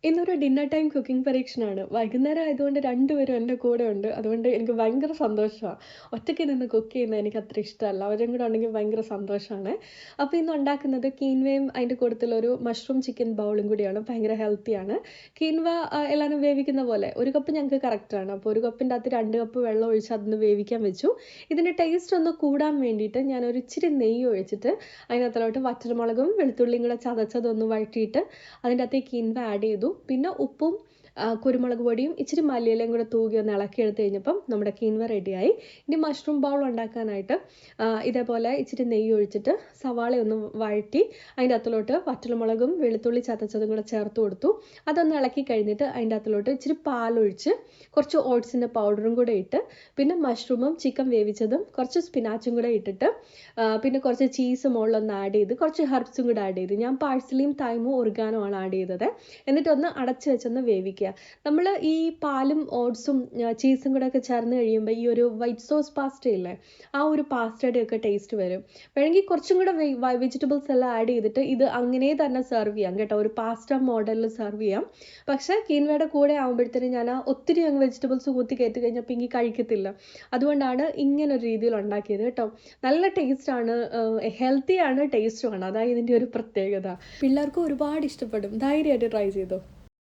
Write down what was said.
ഇന്നൊരു dinner time cooking പരീക്ഷണമാണ്. വൈകുന്നേരം ആയതുകൊണ്ട് രണ്ടുപേരും എൻ്റെ കൂടെ ഉണ്ട്. അതുകൊണ്ട് എനിക്ക് ഭയങ്കര സന്തോഷമാ. ഒറ്റയ്ക്ക് നിന്ന് കുക്ക് ചെയ്യുന്നത് എനിക്ക് അത്ര ഇഷ്ടമല്ല. അവരും കൂടെ ഉണ്ടെങ്കിൽ ഭയങ്കര സന്തോഷമാണ്. അപ്പോൾ ഇന്ന് ഉണ്ടാക്കുന്നത് കീൻവയും അതിൻ്റെ കൂട്ടത്തിലൊരു മഷ്റൂം ചിക്കൻ ബൗളും കൂടിയാണ്. ഭയങ്കര ഹെൽത്തിയാണ്. കീൻവ എല്ലാവരും വേവിക്കുന്ന പോലെ 1 കപ്പ് ഞങ്ങൾക്ക് കറക്റ്റാണ്. അപ്പോൾ 1 കപ്പിൻ്റെ അകത്ത് 2 കപ്പ് വെള്ളം ഒഴിച്ച് അതൊന്ന് വേവിക്കാൻ വെച്ചു. ഇതിൻ്റെ ടേസ്റ്റ് ഒന്ന് കൂടാൻ വേണ്ടിയിട്ട് ഞാനൊരു ഇച്ചിരി നെയ്യ് ഒഴിച്ചിട്ട് അതിനകത്തോട്ട് വറ്റൽമുളകും വെളുത്തുള്ളിയും കൂടെ ചതച്ചതൊന്ന് വഴറ്റിയിട്ട് അതിൻ്റെ അകത്തേക്ക് കീൻവ ആഡ് ചെയ്തു. പിന്നെ ഉപ്പും കുരുമുളക് പൊടിയും ഇച്ചിരി മല്ലിയിലയും കൂടെ തൂകി ഒന്ന് ഇളക്കിയെടുത്ത് കഴിഞ്ഞപ്പം നമ്മുടെ കീൻവ റെഡിയായി. ഇനി മഷ്റൂം ബൗൾ ഉണ്ടാക്കാനായിട്ട് ഇതേപോലെ ഇച്ചിരി നെയ്യ് ഒഴിച്ചിട്ട് സവാള ഒന്ന് വഴറ്റി അതിൻ്റെ അകത്തിലോട്ട് വറ്റൽമുളകും വെളുത്തുള്ളി ചതച്ചതും കൂടെ ചേർത്ത് കൊടുത്തു. അതൊന്ന് ഇളക്കി കഴിഞ്ഞിട്ട് അതിൻ്റെ അകത്തിലോട്ട് ഇച്ചിരി പാലൊഴിച്ച് കുറച്ച് ഓട്സിൻ്റെ പൗഡറും കൂടെ ഇട്ട് പിന്നെ മഷ്റൂമും ചിക്കൻ വേവിച്ചതും കുറച്ച് സ്പിനാച്ചും കൂടെ ഇട്ടിട്ട് പിന്നെ കുറച്ച് ചീസ് മുകളിലൊന്ന് ആഡ് ചെയ്ത് കുറച്ച് ഹെർബ്സും കൂടെ ആഡ് ചെയ്ത് ഞാൻ പാഴ്സലിയും തൈമും ഒറിഗാനോ ആണ് ആഡ് ചെയ്തത്. എന്നിട്ടൊന്ന് അടച്ച് വെച്ചൊന്ന് വേവിക്കുക. നമ്മൾ ഈ പാലും ഓട്സും ചീസും കൂടെ ഒക്കെ ചേർന്ന് കഴിയുമ്പോൾ ഈ ഒരു വൈറ്റ് സോസ് പാസ്ത ഇല്ലേ, ആ ഒരു പാസ്തയുടെ ഒക്കെ ടേസ്റ്റ് വരും. വേണമെങ്കിൽ കുറച്ചും കൂടെ വെജിറ്റബിൾസ് എല്ലാം ആഡ് ചെയ്തിട്ട് ഇത് അങ്ങനെ തന്നെ സെർവ് ചെയ്യാം കേട്ടോ. ഒരു പാസ്ത മോഡലിൽ സെർവ് ചെയ്യാം. പക്ഷേ കീൻവയുടെ കൂടെ ആകുമ്പോഴത്തേനും ഞാൻ ഒത്തിരി അങ്ങ് വെജിറ്റബിൾസ് കൂത്തി കയറ്റി കഴിഞ്ഞപ്പോൾ എനിക്ക് കഴിക്കത്തില്ല. അതുകൊണ്ടാണ് ഇങ്ങനൊരു രീതിയിൽ ഉണ്ടാക്കിയത് കേട്ടോ. നല്ല ടേസ്റ്റാണ്, ഹെൽത്തിയാണ്, ടേസ്റ്റുമാണ്. അതാണ് ഇതിൻ്റെ ഒരു പ്രത്യേകത. പിള്ളേർക്ക് ഒരുപാട് ഇഷ്ടപ്പെടും. ധൈര്യമായിട്ട് ട്രൈ ചെയ്തോ.